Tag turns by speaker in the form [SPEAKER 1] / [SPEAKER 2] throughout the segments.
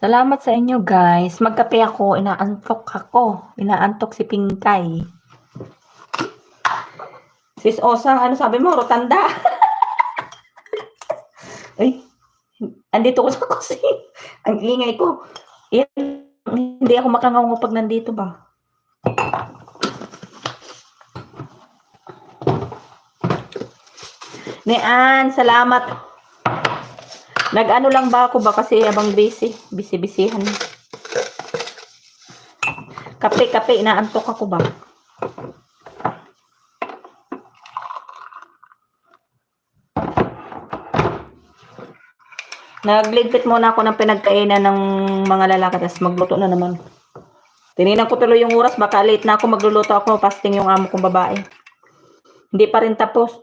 [SPEAKER 1] Salamat sa inyo guys. Magkape ako, inaantok si Pingkay. Sis Osa, ano sabi mo? Rotanda? Ay, andito ko sa kusina. Ang ingay ko. Hindi ako makangaw pag nandito ba? Nian, salamat. Nag-ano lang ba ako ba kasi abang busy-busyhan. Kape, inaantok ako ba? Nagligpit muna ako ng pinagkainan ng mga lalaki tapos magluto na naman. Tininan ko tuloy yung oras, baka late na ako magluluto ako, fasting yung amo kong babae. Hindi pa rin tapos.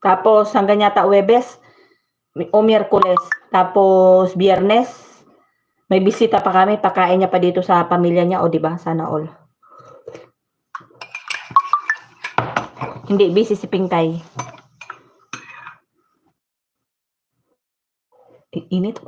[SPEAKER 1] Tapos hanggang yata Huwebes o Miyerkules. Tapos Biyernes, may bisita pa kami, pakain niya pa dito sa pamilya niya, o di ba? Sana all. Hindi busy si Pingkay. Init.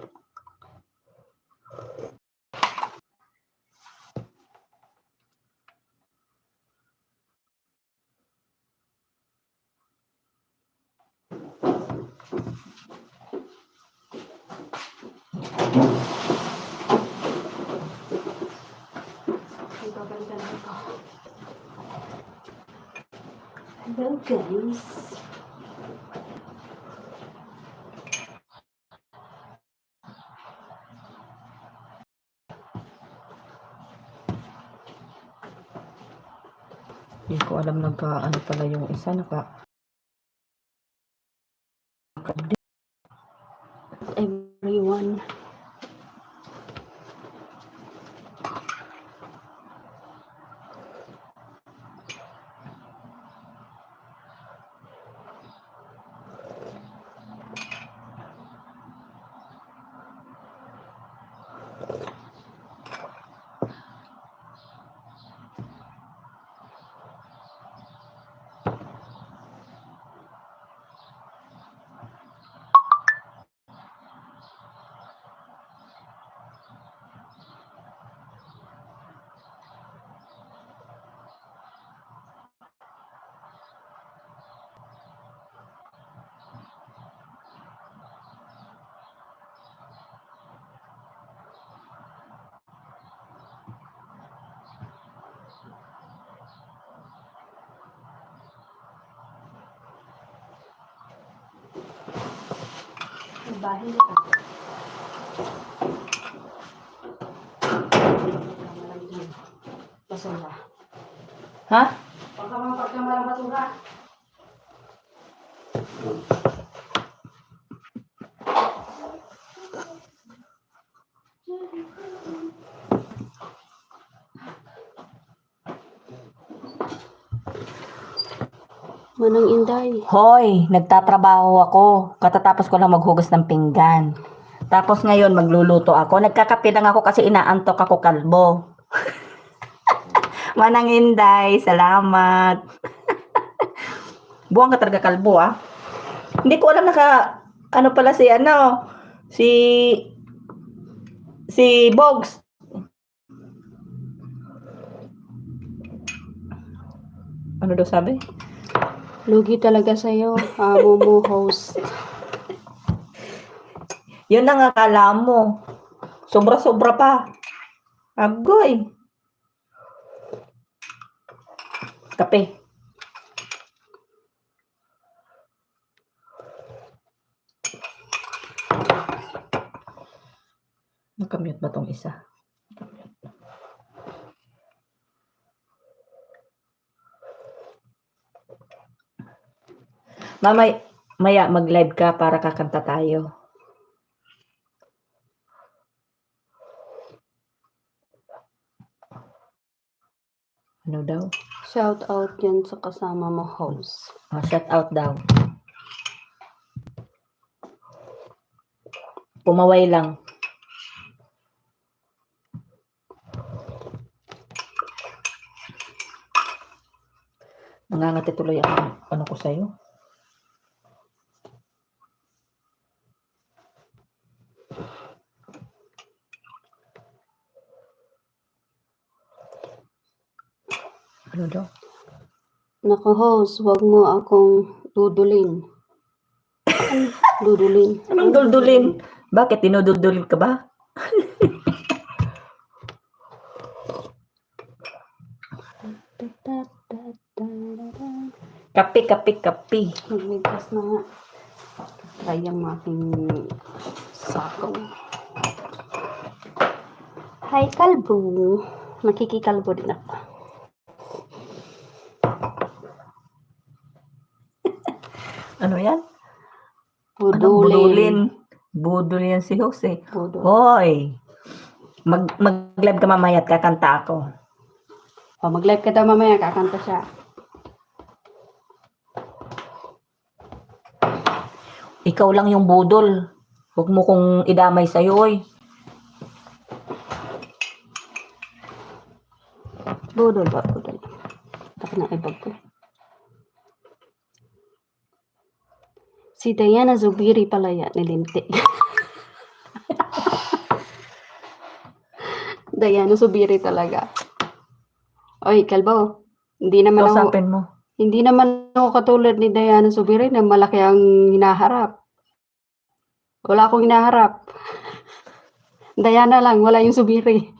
[SPEAKER 1] Hello guys. Hindi ko alam ano pala yung isa everyone. Bahin kita. Basura. Ha? Pagkamarang basura.
[SPEAKER 2] Manang Inday.
[SPEAKER 1] Hoy, nagtatrabaho ako. Katatapos ko lang maghugas ng pinggan. Tapos ngayon magluluto ako. Nagkakape lang ako kasi inaantok ako, kalbo. Manang Inday, salamat. Buwang ka talaga, kalbo ah. Hindi ko alam ano pala si Bogs. Ano daw sabi?
[SPEAKER 2] Lugi talaga sa'yo, Momo host.
[SPEAKER 1] Yun ang akala mo. Sobra-sobra pa. Agoy. Kape. Nakamute ba tong isa? Maya mag-live ka para kakanta tayo. Ano daw?
[SPEAKER 2] Shout out yan sa kasama mo host.
[SPEAKER 1] Shout out daw. Pumaway lang. Nangangati tuloy ang ano ko sa'yo. Ano daw?
[SPEAKER 2] Naku, host, wag mo akong dudulin. Dudulin.
[SPEAKER 1] Anong duldulin? Bakit? Dinuduldulin ka ba? Kapi, kapi, kapi.
[SPEAKER 2] Magligtas na nga. Try ang aking sako. Hi, kalbo. Nakikikalbo din ako.
[SPEAKER 1] Ano yan? Anong
[SPEAKER 2] Budulin.
[SPEAKER 1] budulin? Budulin yan si Jose.
[SPEAKER 2] Budul.
[SPEAKER 1] Hoy! Mag-live ka mamaya at kakanta ako.
[SPEAKER 2] O, mag-live ka daw mamaya, kakanta siya.
[SPEAKER 1] Ikaw lang yung budol. Huwag mo kong idamay sa'yo, oy.
[SPEAKER 2] Budol ba? Budol. Taka na ibag ko. Si Diana Zubiri pala yan, nilinti. Diana Zubiri talaga. Oy, kalbo. Hindi naman ako,
[SPEAKER 1] Kausapin mo.
[SPEAKER 2] hindi naman ako katulad ni Diana Zubiri na malaki ang hinaharap. Wala akong hinaharap. Diana lang, wala yung Zubiri.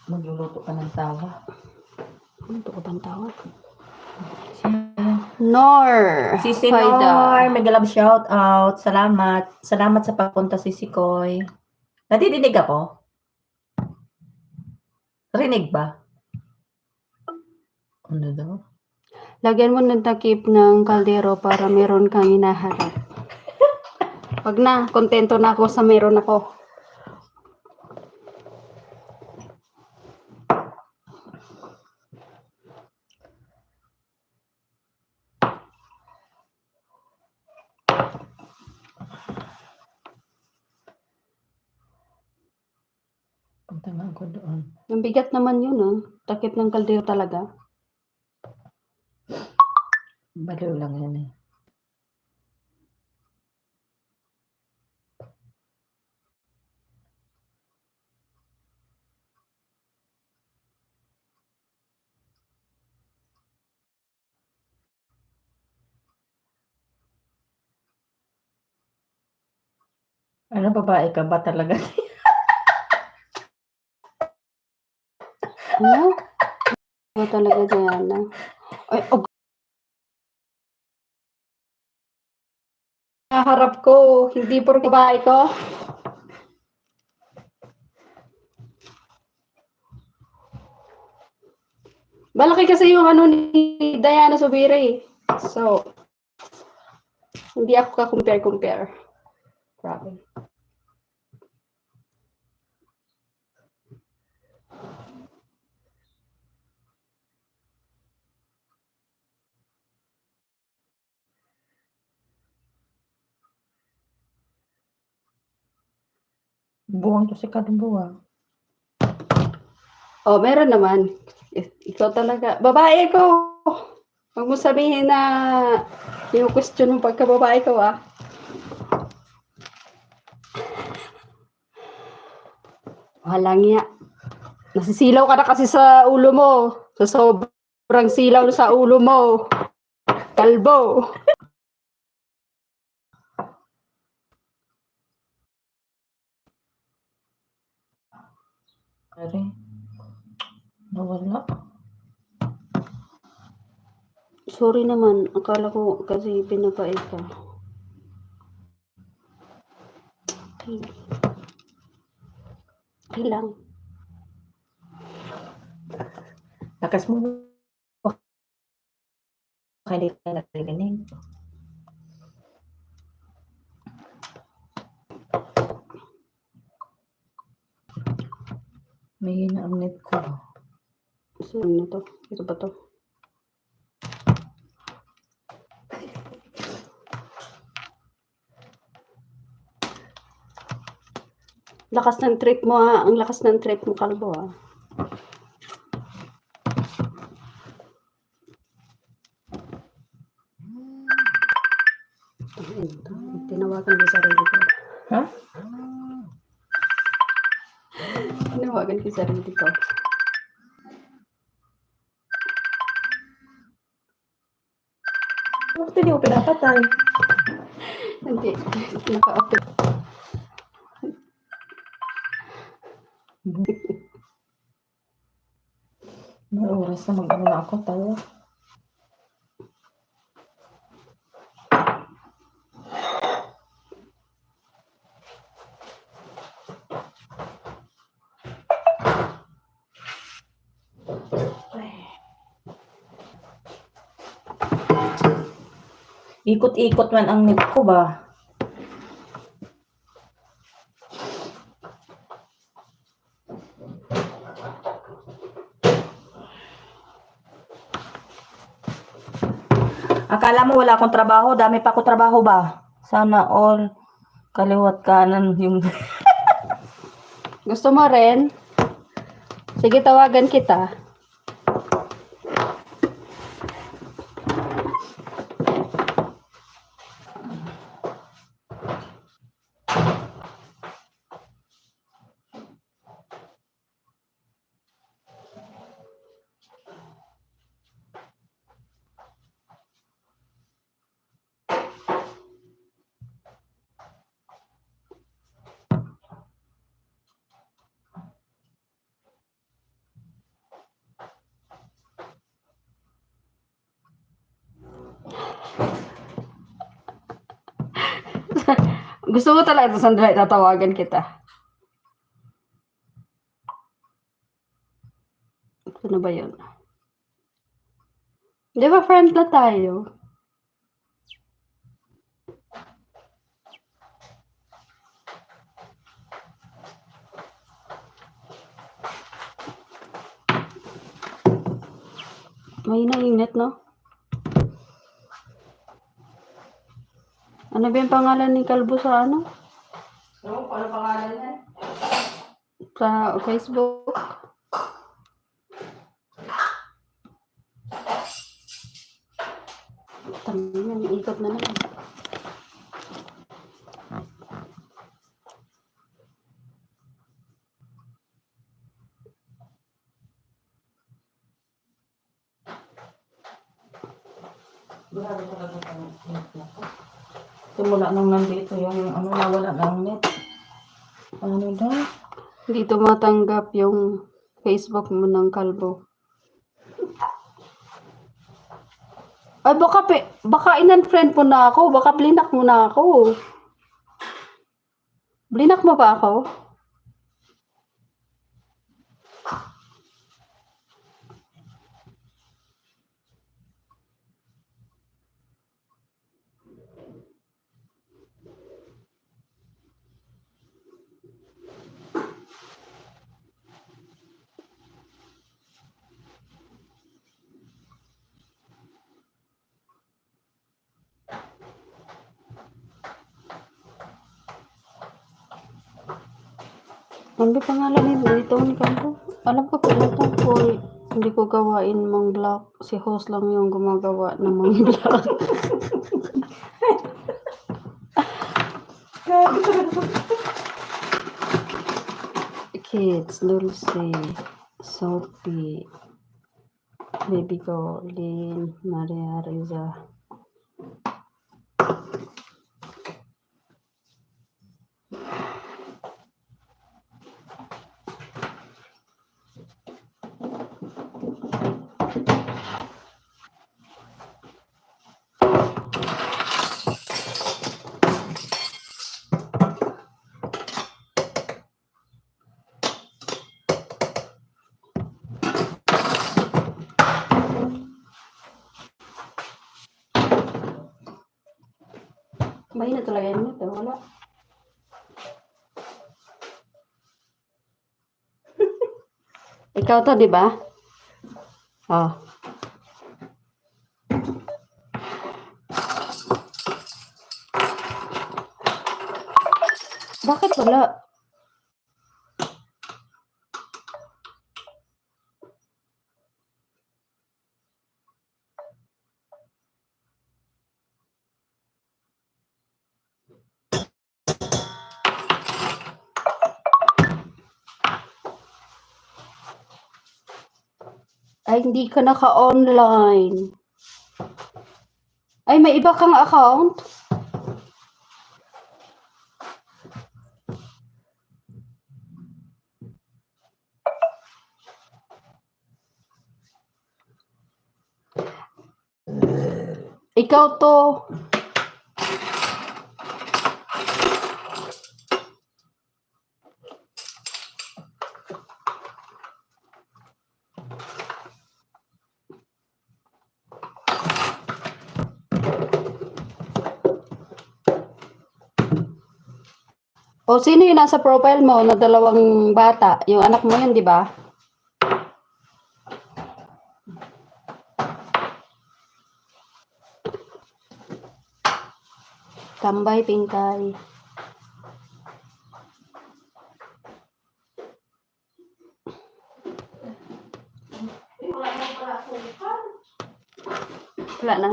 [SPEAKER 1] Magluluto ka ng tawa.
[SPEAKER 2] Ano ito ka bang tawag? Nor.
[SPEAKER 1] Sisi
[SPEAKER 2] Faida.
[SPEAKER 1] Nor, mega love shout out. Salamat. Salamat sa pagpunta, Sisi Koy. Nadidinig ako? Rinig ba? Ano daw?
[SPEAKER 2] Lagyan mo ng takip ng kaldero para meron kang hinaharap. Wag na, kontento na ako sa meron ako.
[SPEAKER 1] Punta nga ako doon.
[SPEAKER 2] Ang bigat naman yun, ah. Takip ng kaldero talaga.
[SPEAKER 1] Baliw lang yan eh. Ano, babae ka ba talaga?
[SPEAKER 2] Ano? Ano talaga, Diana? Ay, oh. Naharap ko, hindi por babae ko. Malaki kasi yung ano ni Diana Zubiri. So, hindi ako ka-compare. Grabe.
[SPEAKER 1] Buwang to si Kadumbuwa.
[SPEAKER 2] Oh, meron naman. Ikaw talaga. Babae ko! Huwag mo sabihin na yung question ng pagkababae ko, ah. Walang niya. Nasisilaw ka na kasi sa ulo mo. Sa sobrang silaw sa ulo mo. Kalbo.
[SPEAKER 1] Pare, nawala.
[SPEAKER 2] Sorry naman. Akala ko kasi pinapait ka. Okay lang.
[SPEAKER 1] Lakas mo. Kaya di ka narinig. May hina ang net ko.
[SPEAKER 2] So, ano to? Ito ba to? Lakas ng trip mo, ha? Ang lakas ng trip mo, kalbo, ha? Tinawagan ko sarili ko.
[SPEAKER 1] Ha?
[SPEAKER 2] Tinawagan ko sarili ko.
[SPEAKER 1] Bakit hindi ko pinapatay?
[SPEAKER 2] Hindi. Naka-open.
[SPEAKER 1] May oras na mag-ano na ako, tayo. Ikot-ikot man ang net ko ba? Akala mo wala akong trabaho, dami pa ako trabaho ba? Sana all kaliwat kanan yung
[SPEAKER 2] Gusto mo rin? Sige, tawagan kita. Gusto mo talaga sandali tatawagan kita. Ano ba yun? Di ba friend na tayo? May nainit, no? Ano ba yung pangalan ni Kalbo sa ano?
[SPEAKER 1] ano pangalan yan?
[SPEAKER 2] Sa Facebook? Tangina, may ikot na naman.
[SPEAKER 1] Grabe talaga ang net na ko. Simula nung nandito yung ano, nawala ng net. Ano daw?
[SPEAKER 2] Hindi tumatanggap yung Facebook mo ng Kalbo. Ay, baka in-unfriend mo na ako. Baka blinak mo na ako. Blinak mo ba ako? Ano ba pangalan nito ni Kalbo? Alam ko pinatang ko. Hindi ko gawain mang block. Si host lang yung gumagawa ng mga block. Kids, Dulce, Sophie, Baby Ko, Lynn, Maria Riza. Mainit talaga yun ito. Wala. Ikaw to, di ba? Oh. Bakit wala? Ay, hindi ka naka-online. Ay, may iba kang account? Ikaw to. O sino yung nasa profile mo na dalawang bata? Yung anak mo yun, di ba? Tambay, Pinkay. Wala na.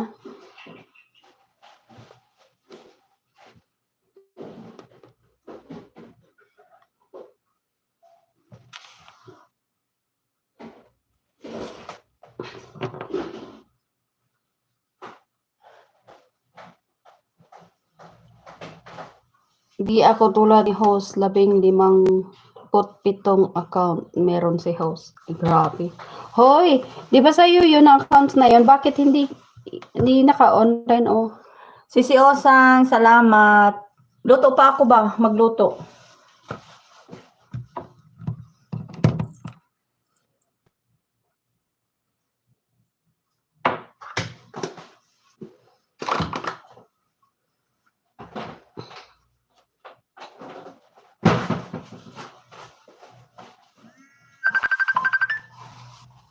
[SPEAKER 2] Di ako tulad ni host, 15 account meron si host. Grabe. Hoy, di ba sa'yo yun ang account na yun? Bakit hindi naka-online oh?
[SPEAKER 1] Sisi Osang, salamat. Luto pa ako ba? Magluto.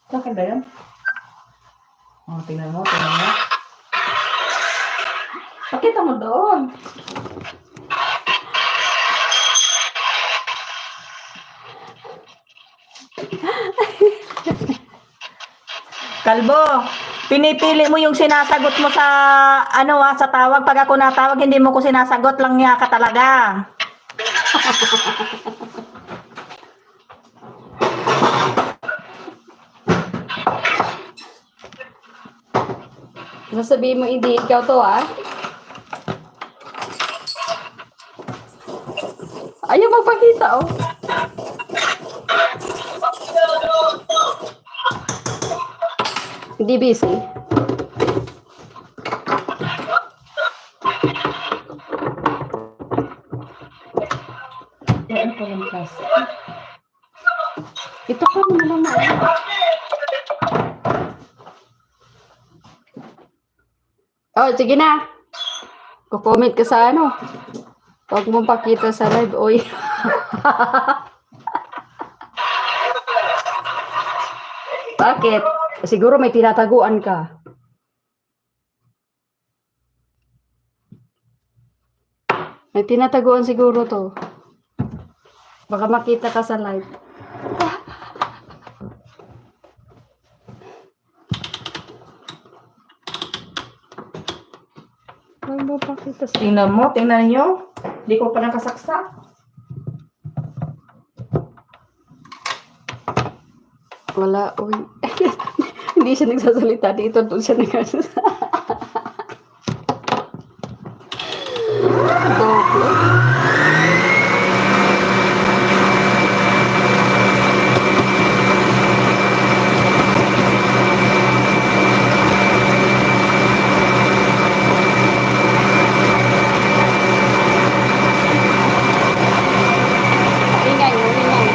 [SPEAKER 1] Bakit ba yun? Oh, tingnan mo, tingnan mo. Pakita mo doon. Kalbo, pinipili mo yung sinasagot mo sa sa tawag. Pag ako natawag, hindi mo ko sinasagot, lang niya ka talaga.
[SPEAKER 2] Sasabihin mo hindi ikaw to ah. Ayaw magpakita oh. Hindi busy.
[SPEAKER 1] Yan po yung class.
[SPEAKER 2] Ito ka mo naman na. Oh, sige na. Ko-comment ka sa ano. Huwag mong pakita sa live, oy. Bakit? Siguro may tinataguan ka. May tinataguan siguro to. Baka makita ka sa live. Huwag mo pakita sa
[SPEAKER 1] Tingnan mo, tingnan nyo. Hindi ko pa nakasaksak.
[SPEAKER 2] Wala, uy. Hindi siya nagsasalita dito. Doon siya nagsasalita. Doble. Ingay mo, ingay.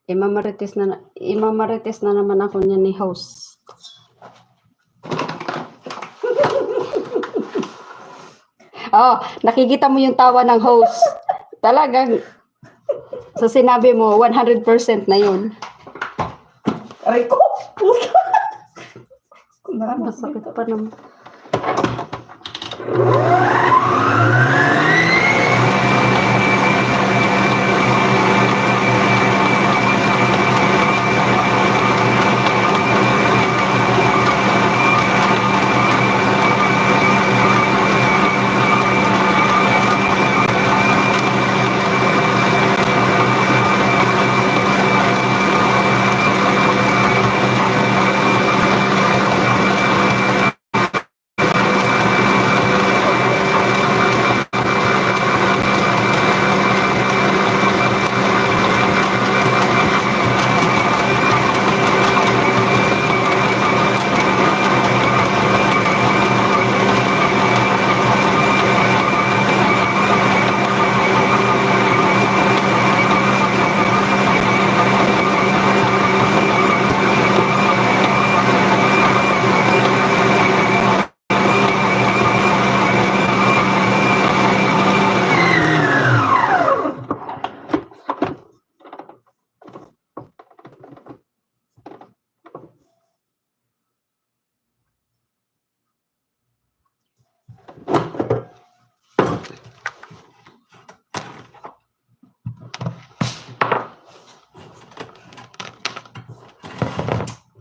[SPEAKER 2] Imamarites na naman ako niya ni host. Oh, nakikita mo yung tawa ng host. Talagang sa sinabi mo, 100% na yun.
[SPEAKER 1] Aray ko!
[SPEAKER 2] Masakit pa naman.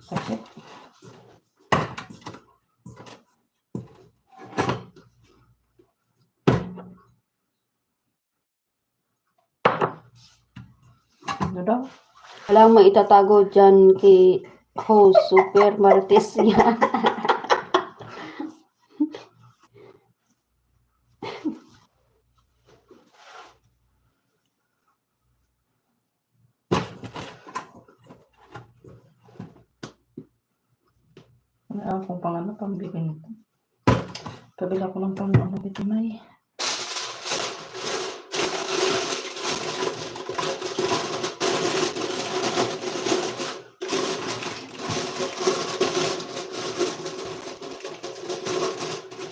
[SPEAKER 1] Sakit. Ano daw?
[SPEAKER 2] Walang maitatago dyan kay host. Super marites niya.
[SPEAKER 1] Ano akong pambili nito? Pabila ko ng pang dito, May.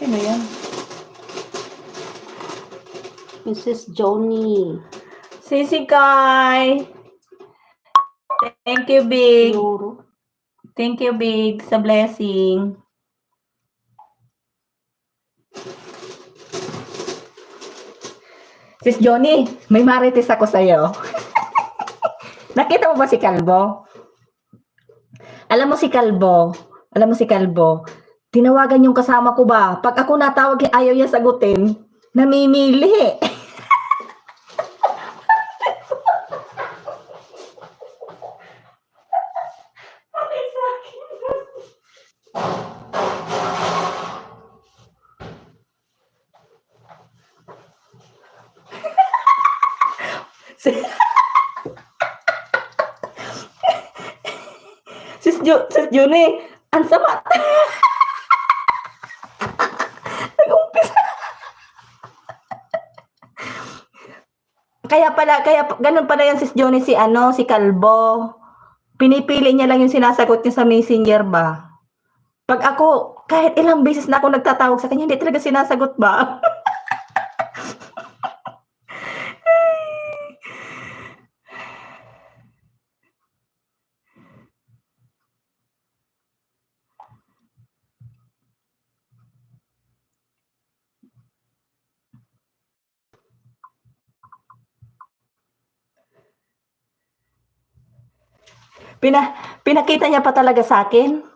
[SPEAKER 1] Sino yan?
[SPEAKER 2] Mrs. Johnny.
[SPEAKER 1] Sisi Kai! Thank you, Big.
[SPEAKER 2] Euro.
[SPEAKER 1] Thank you, Big, sa blessing. Sis Johnny, may marites ako sa'yo. Nakita mo ba si Kalbo? Alam mo si Kalbo, tinawagan yung kasama ko ba? Pag ako natawag, ayaw niya sagutin, namimili. Sis Johnny, ang sama. Nag-umpisa. Kaya ganun pala yan sis Johnny si Kalbo. Pinipili niya lang yung sinasagot niya sa messenger ba? Pag ako, kahit ilang beses na ako nagtatawag sa kanya, hindi talaga sinasagot ba? Pinakita niya pa talaga sa akin.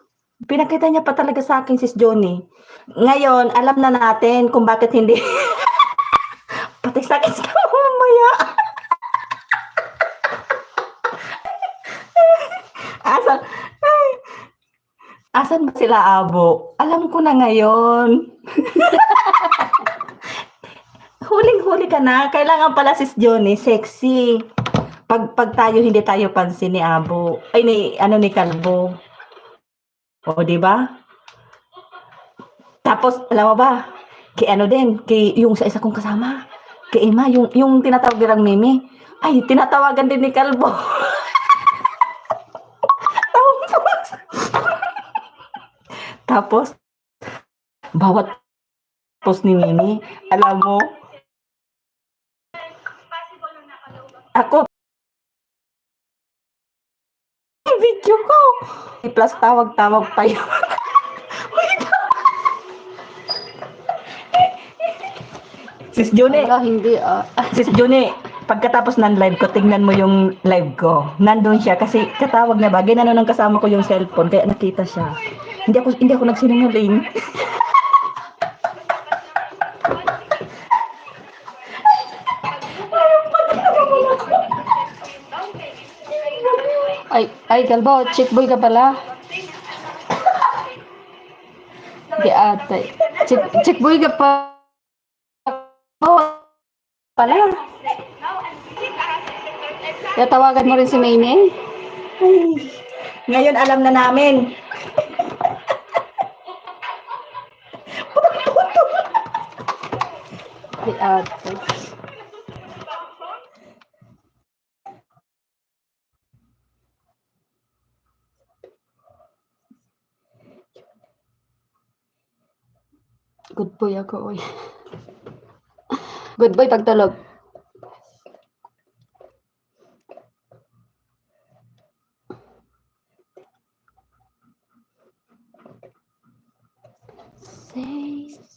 [SPEAKER 1] Pinakita niya pa talaga sa akin, sis Johnny. Ngayon, alam na natin kung bakit hindi. Pati sa akin sa mamaya. Asan ba sila, Abo? Alam ko na ngayon. Huling-huli ka na. Kailangan pala, sis Johnny, sexy. Pag tayo, hindi tayo pansin ni Abo. Ay, ni Kalbo. O, di ba? Tapos, alam mo ba, kay yung sa isa kong kasama, kay Emma, yung tinatawag nilang Mimi, ay, tinatawagan din ni Kalbo. Tapos, bawat post ni Mimi, alam mo, ako, video ko. Plus tawag-tawag pa yun. Sis Juni,
[SPEAKER 2] Wala, hindi
[SPEAKER 1] Sis Juni, pagkatapos ng live ko, tingnan mo yung live ko. Nandun siya kasi katawag na ba, ginano ng kasama ko yung cellphone, kaya nakita siya. Hindi ako nagsinungaling.
[SPEAKER 2] Ay, Kalbo, chick boy ka pala. Di ate. Chick boy ka pa. Oh, pala. Kaya tawagan mo rin si Maymay.
[SPEAKER 1] Ngayon alam na namin.
[SPEAKER 2] Di ate. Good boy ako, oy. Good boy pagtulog.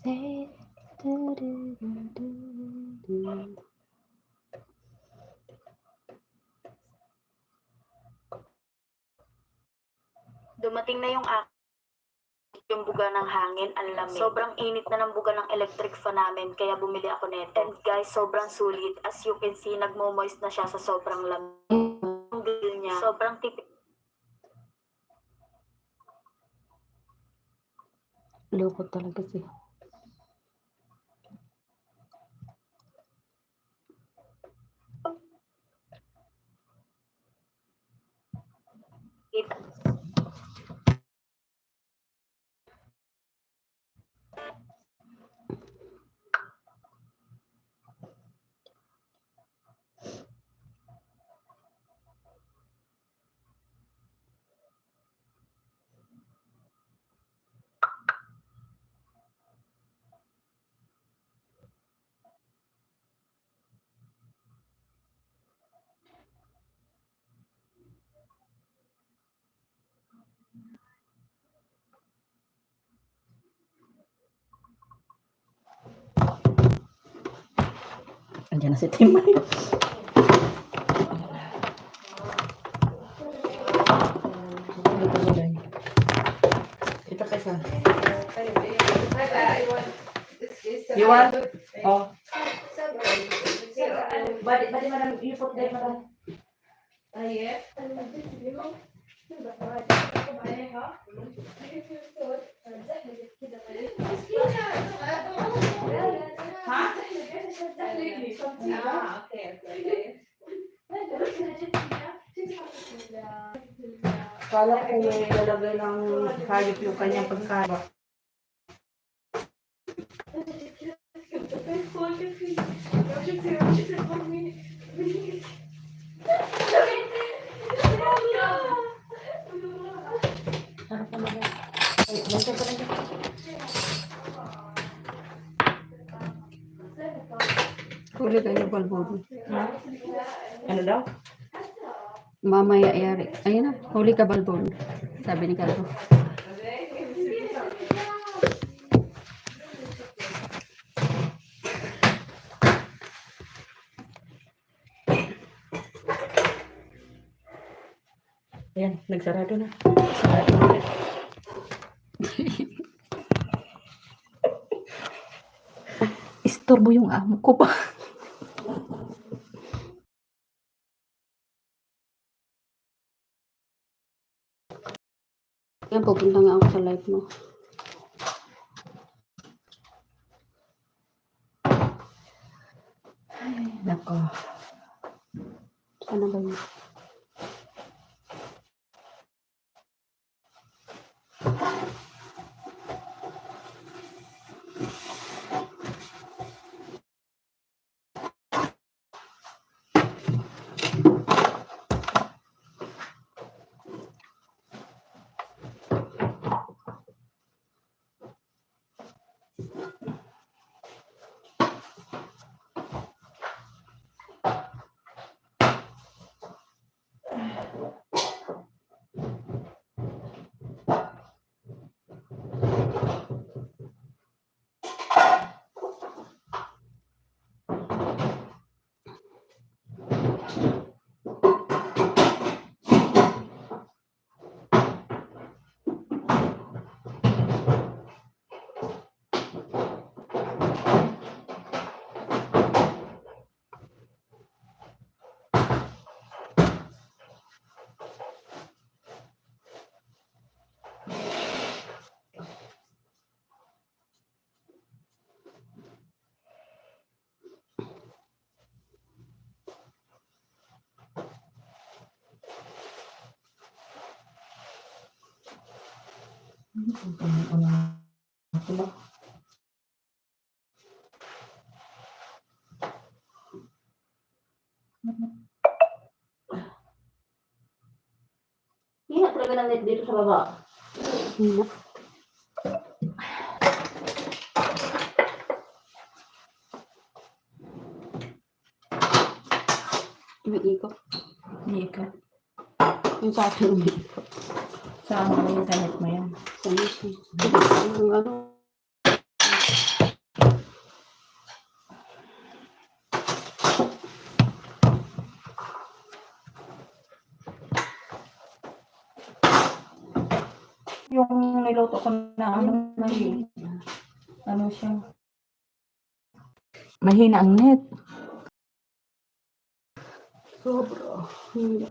[SPEAKER 2] Say, do, do, do, do.
[SPEAKER 3] Dumating na yung buga ng hangin, ang lamig. Sobrang init na ng buga ng electric fan namin, kaya bumili ako nito. And guys, sobrang sulit. As you can see, nagmo-moist na siya sa sobrang lamig. Ang grill niya, sobrang tipid.
[SPEAKER 2] Loko talaga siya.
[SPEAKER 1] Andiyan na si Timay. Ito kasi. You want? Oh. Badi madam, you put there madam. Kala ko may lalagay ng hayop yung kanyang pagkain.
[SPEAKER 2] Huli kayo, balbon.
[SPEAKER 1] Ano daw?
[SPEAKER 2] Mamaya yari. Ayun na, huli ka, balbon. Sabi ni Kalbo.
[SPEAKER 1] Ayan, nagsarado na. Sarado na ulit. Istorbo yung amo ko ba?
[SPEAKER 2] Yan, pupunta nga ako sa live mo.
[SPEAKER 1] Nako.
[SPEAKER 2] Sana ba yun?
[SPEAKER 1] Hina talaga ng net dito sa baba.
[SPEAKER 2] Hina. Umiikot.
[SPEAKER 1] Hindi ka.
[SPEAKER 2] Yung sa akin umiikot.
[SPEAKER 1] Saan mo yung internet mo yan?
[SPEAKER 2] Sa mission. Yung ano.
[SPEAKER 1] Yung niluto ko na ano siya. Mahina ang net.
[SPEAKER 2] Sobra. Hina.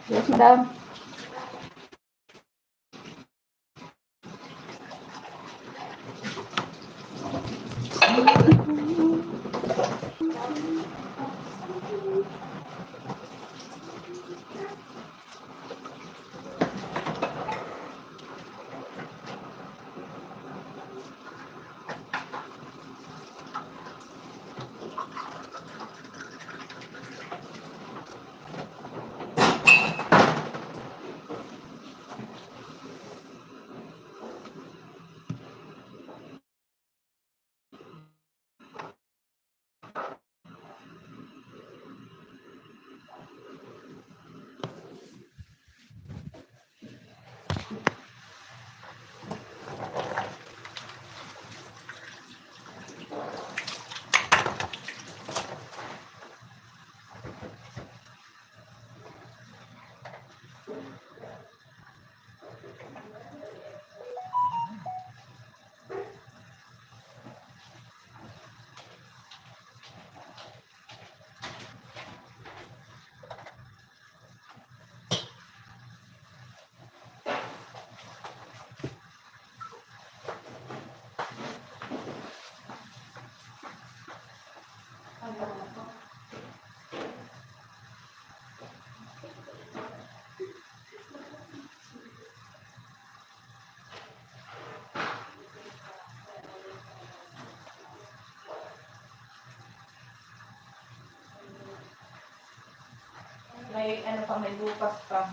[SPEAKER 2] Yes, madam.
[SPEAKER 1] May ano pa, may bukas pa.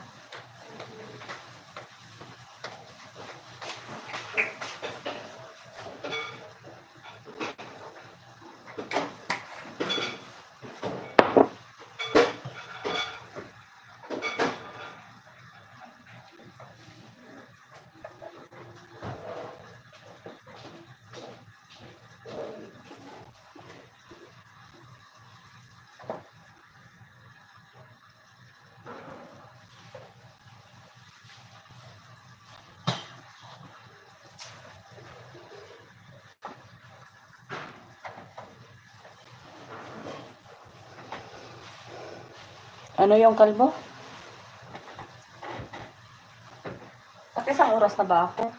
[SPEAKER 1] Ano yung kalbo? At isang oras na ba ako?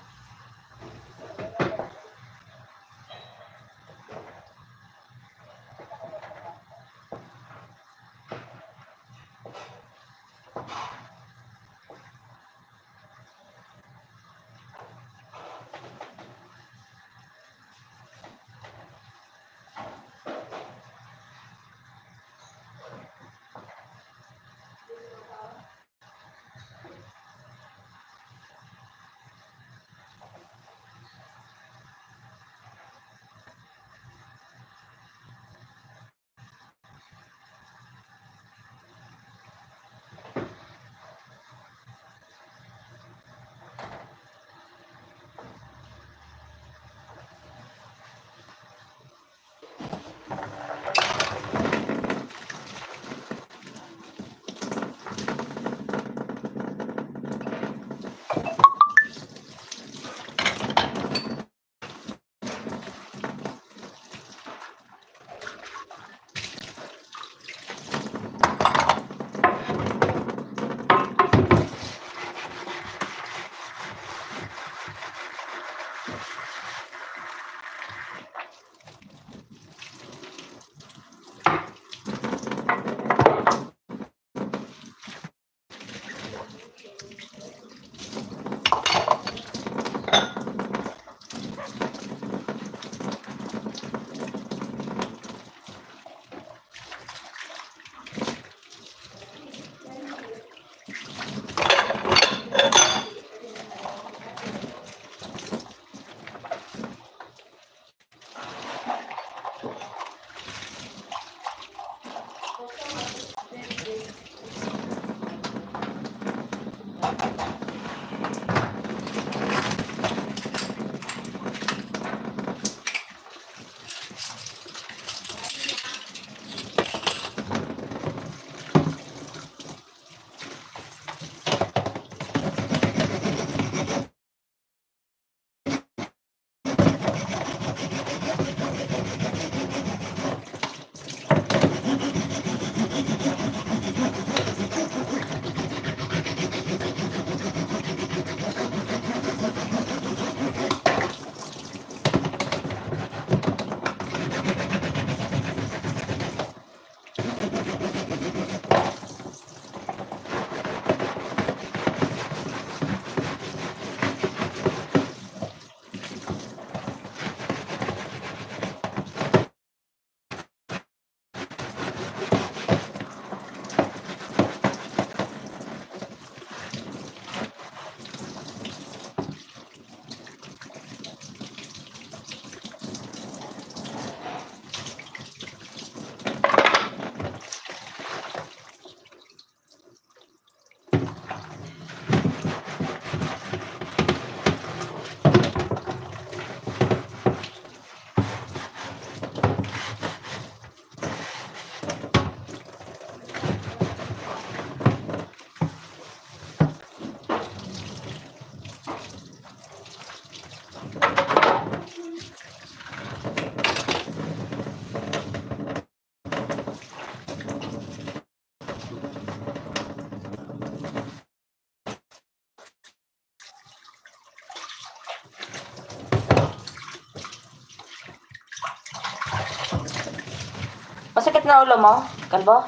[SPEAKER 1] Masakit na ulo mo, kalbo?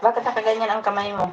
[SPEAKER 1] Bakit nakaganyan ang kamay mo?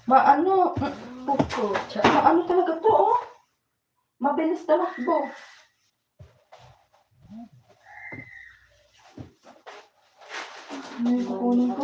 [SPEAKER 1] Maano? Maano talaga to, oh? Mabilis tamakbo. Ano yung kukunin ko?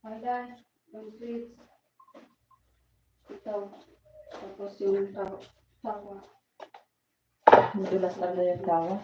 [SPEAKER 2] Ayan, yung sweets. Ito. Tapos yung tawa.
[SPEAKER 1] Madulas talaga yung tawa.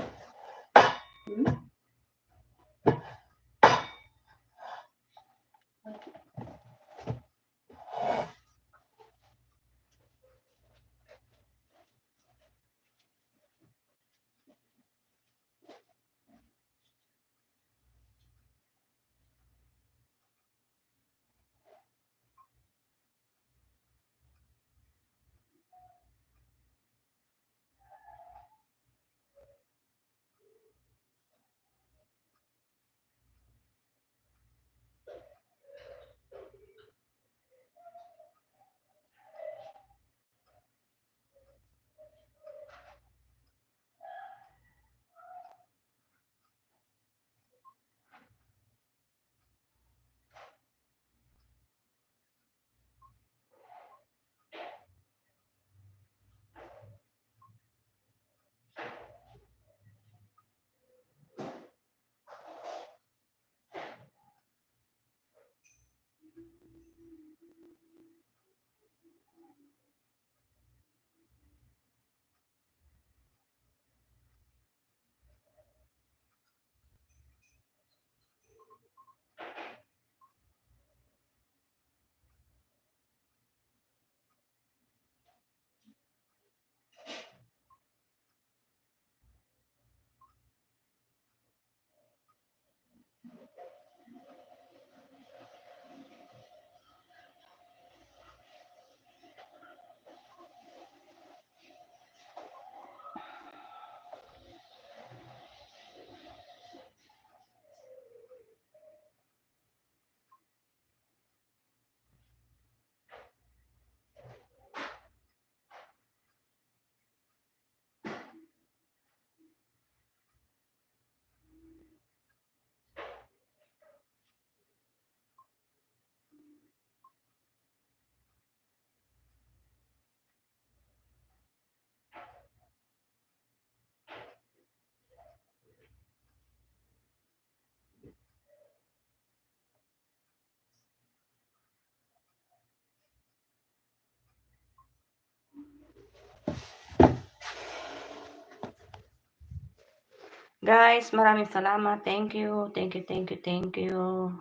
[SPEAKER 1] Guys, maraming salamat. Thank you. Thank you, thank you, thank you.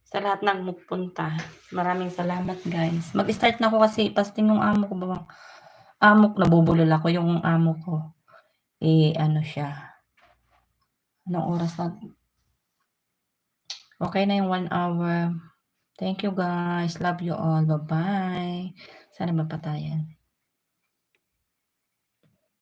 [SPEAKER 1] Sa lahat ng magpunta. Maraming salamat, guys. Mag-start na ako kasi pasting yung amo ko. Amo ko, nabubulol ako yung amo ko. Ano siya. Anong oras na? Okay na yung 1 hour. Thank you, guys. Love you all. Bye-bye. Sana mapatayan.